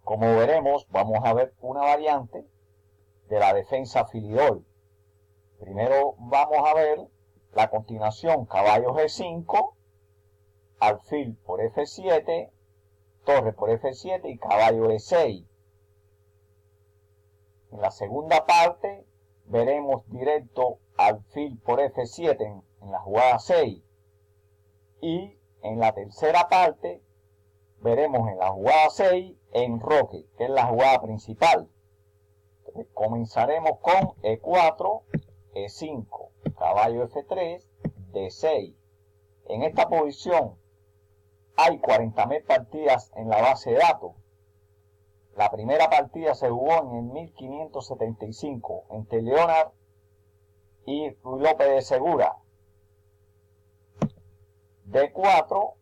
Como veremos, vamos a ver una variante de la defensa Philidor. Primero vamos a ver la continuación caballo G5, alfil por F7, torre por F7 y caballo E6. En la segunda parte veremos directo alfil por F7 en la jugada 6. Y en la tercera parte veremos en la jugada 6 enroque, que es la jugada principal. Entonces, comenzaremos con E4, E5, caballo F3, D6. En esta posición hay 40.000 partidas en la base de datos. La primera partida se jugó en el 1575 entre Leonard y Ruy López de Segura. D4,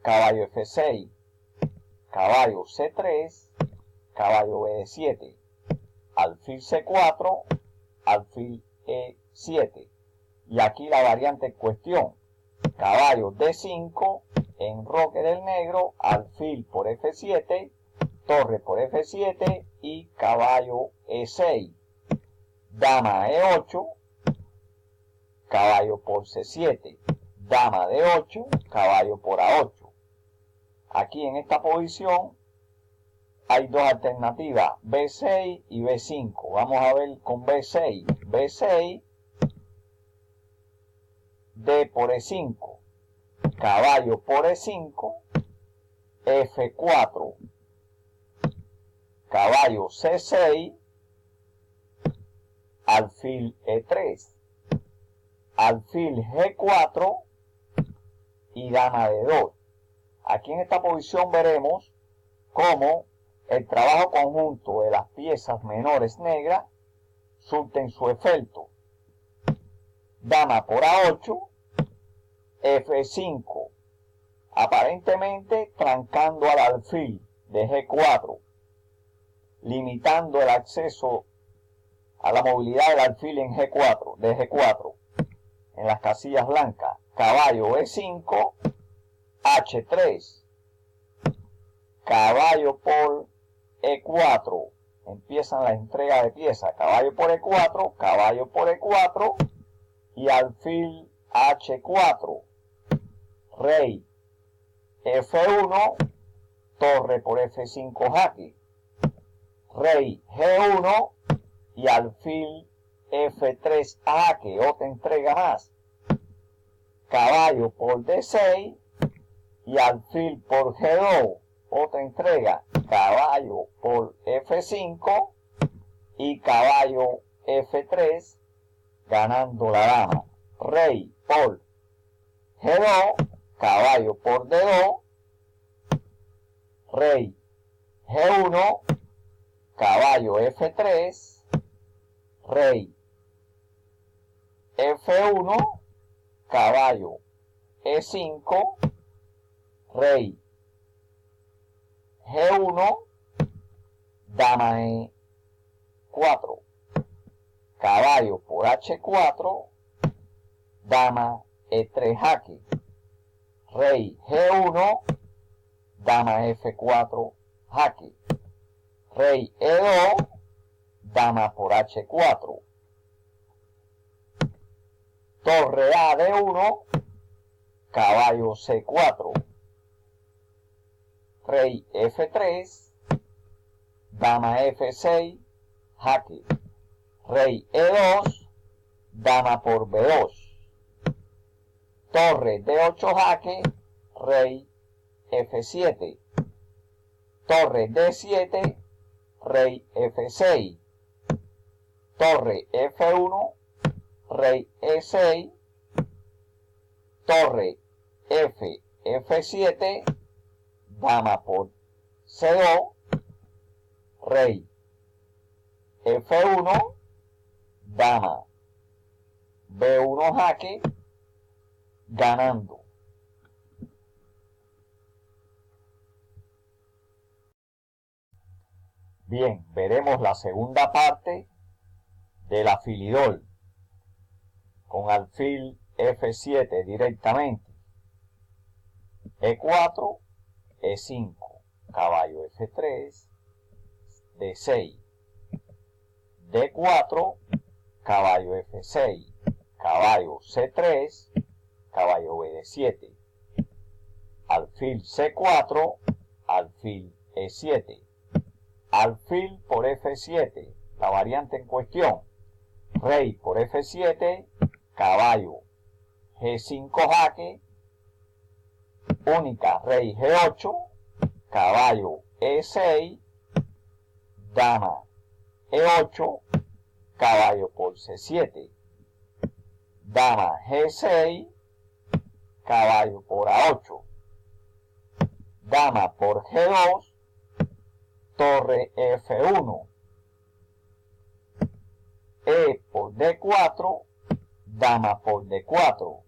caballo F6, caballo C3, caballo B7, alfil C4, alfil E7. Y aquí la variante en cuestión, caballo D5, enroque del negro, alfil por F7, torre por F7 y caballo E6. Dama E8, caballo por C7, dama D8, caballo por A8. Aquí en esta posición hay dos alternativas, B6 y B5. Vamos a ver con B6. B6, D por E5, caballo por E5, F4, caballo C6, alfil E3, alfil G4 y dama D2. Aquí en esta posición veremos cómo el trabajo conjunto de las piezas menores negras surten su efecto. Dama por A8, F5, aparentemente trancando al alfil de G4, limitando el acceso a la movilidad del alfil en G4, de G4, en las casillas blancas. Caballo E5, H3, caballo por E4, empiezan las entregas de piezas, caballo por E4 y alfil H4, rey F1, torre por F5 jaque, rey G1 y alfil F3 jaque, otra entrega más, caballo por D6 y alfil por G2, otra entrega, caballo por F5 y caballo F3, ganando la dama, rey por G2, caballo por D2, rey G1, caballo F3, rey F1, caballo E5, rey G1, dama E4, caballo por H4, dama E3 jaque, rey G1, dama F4 jaque, rey E2, dama por H4, torre A D1, caballo C4, rey F3, dama F6, jaque, rey E2, dama por B2, torre D8 jaque, rey F7, torre D7, rey F6, torre F1, rey E6, torre F7, dama por C2, rey F1, dama B1 jaque, ganando. Bien, veremos la segunda parte de la Philidor con alfil F7 directamente, E4, E5, caballo F3, D6, D4, caballo F6, caballo C3, caballo BD7, alfil C4, alfil E7, alfil por F7, la variante en cuestión, rey por F7, caballo G5 jaque, única rey G8, caballo E6, dama E8, caballo por C7, dama G6, caballo por A8, dama por G2, torre F1, E por D4, dama por D4,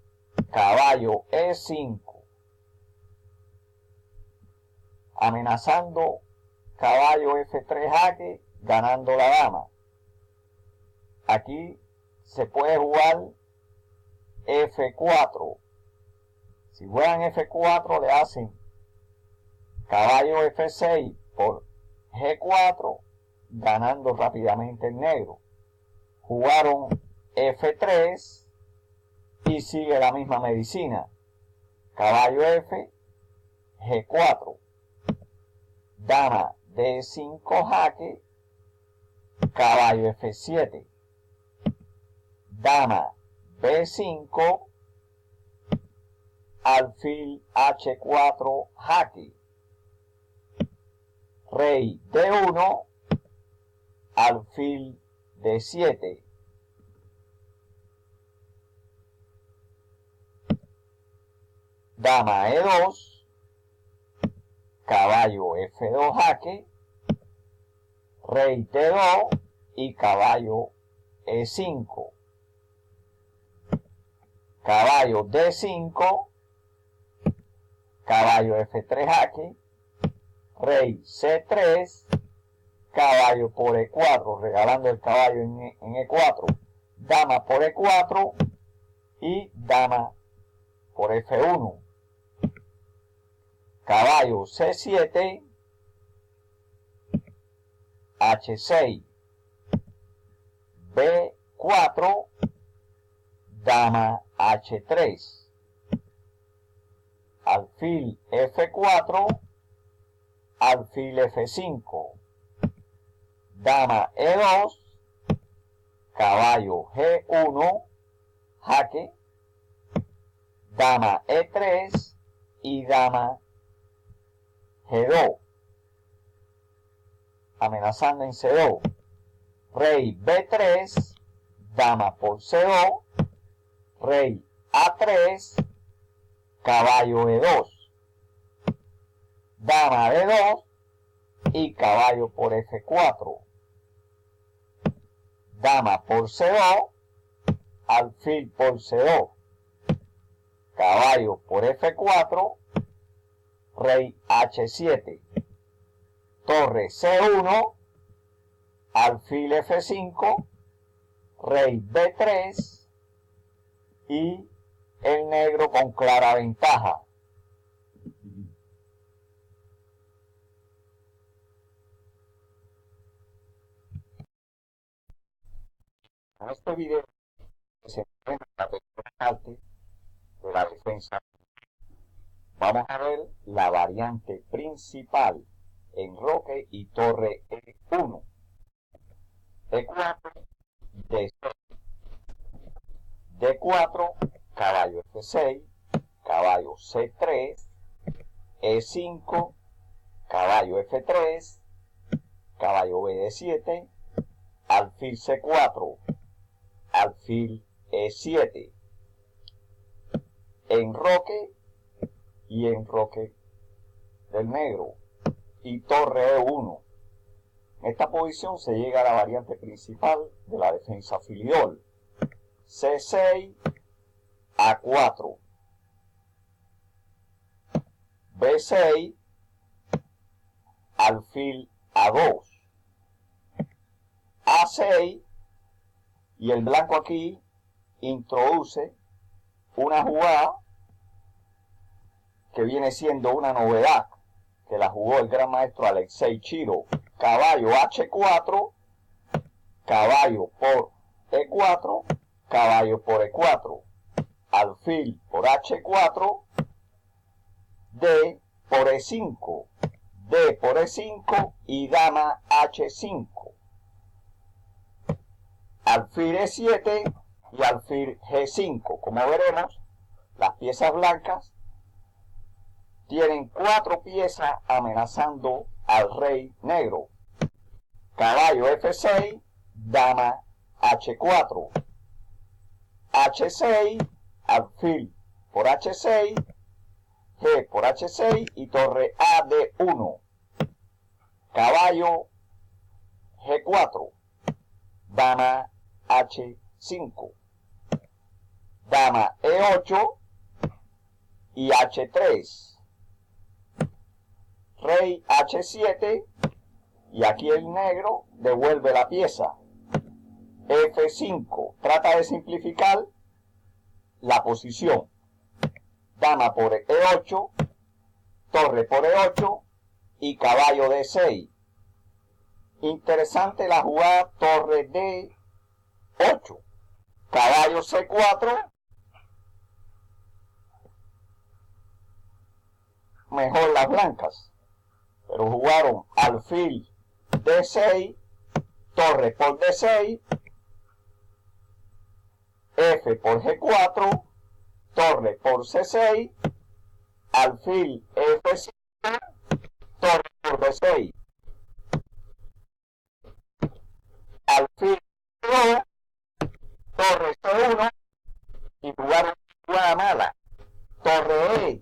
caballo E5, amenazando caballo F3 jaque, ganando la dama. Aquí se puede jugar F4. Si juegan F4 le hacen caballo F6 por G4, ganando rápidamente el negro. Jugaron F3 y sigue la misma medicina. Caballo F, G4, dama D5 jaque, caballo F7, dama B5, alfil H4 jaque, rey D1, alfil D7, dama E2, caballo F2 jaque, rey D2 y caballo E5, caballo D5, caballo F3 jaque, rey C3, caballo por E4, regalando el caballo en E4, dama por E4 y dama por F1, caballo C7, H6, B4, dama H3, alfil F4, alfil F5, dama E2, caballo G1, jaque, dama E3 y dama G2, amenazando en C2, rey B3, dama por C2, rey A3, caballo E2, dama D2 y caballo por F4, dama por C2, alfil por C2, caballo por F4, rey H7, torre C1, alfil F5, rey B3 y el negro con clara ventaja. En este video se encuentra la tercera parte de la defensa. Vamos a ver la variante principal, enroque y torre E1, E4, D6, D4, caballo F6, caballo C3, E5, caballo F3, caballo BD7, alfil C4, alfil E7, enroque y enroque del negro y torre E1. En esta posición se llega a la variante principal de la defensa filiol. C6, A4, B6, alfil A2, A6, y el blanco aquí introduce una jugada que viene siendo una novedad, que la jugó el gran maestro Alexei Chiro. Caballo H4, caballo por E4, caballo por E4, alfil por H4, D por E5, D por E5 y dama H5. Alfil E7 y alfil G5. Como veremos, las piezas blancas tienen 4 piezas amenazando al rey negro. Caballo F6, dama H4, H6, alfil por H6, G por H6 y torre A D1. Caballo G4, dama H5, dama E8 y H3. Rey H7 y aquí el negro devuelve la pieza. F5 trata de simplificar la posición. Dama por E8, torre por E8 y caballo D6. Interesante la jugada torre D8. Caballo C4. Mejor las blancas. Pero jugaron alfil D6, torre por D6, F por G4, torre por C6, alfil F5, torre por D6, alfil C2, torre C1 y jugaron jugada mala, torre E,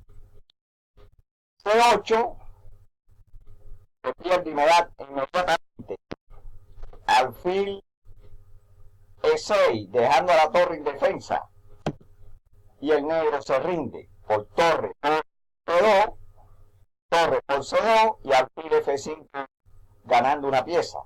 C8, se pierde inmediatamente, alfil E6, dejando a la torre indefensa, y el negro se rinde por torre por C2, torre por C2 y alfil F5 ganando una pieza.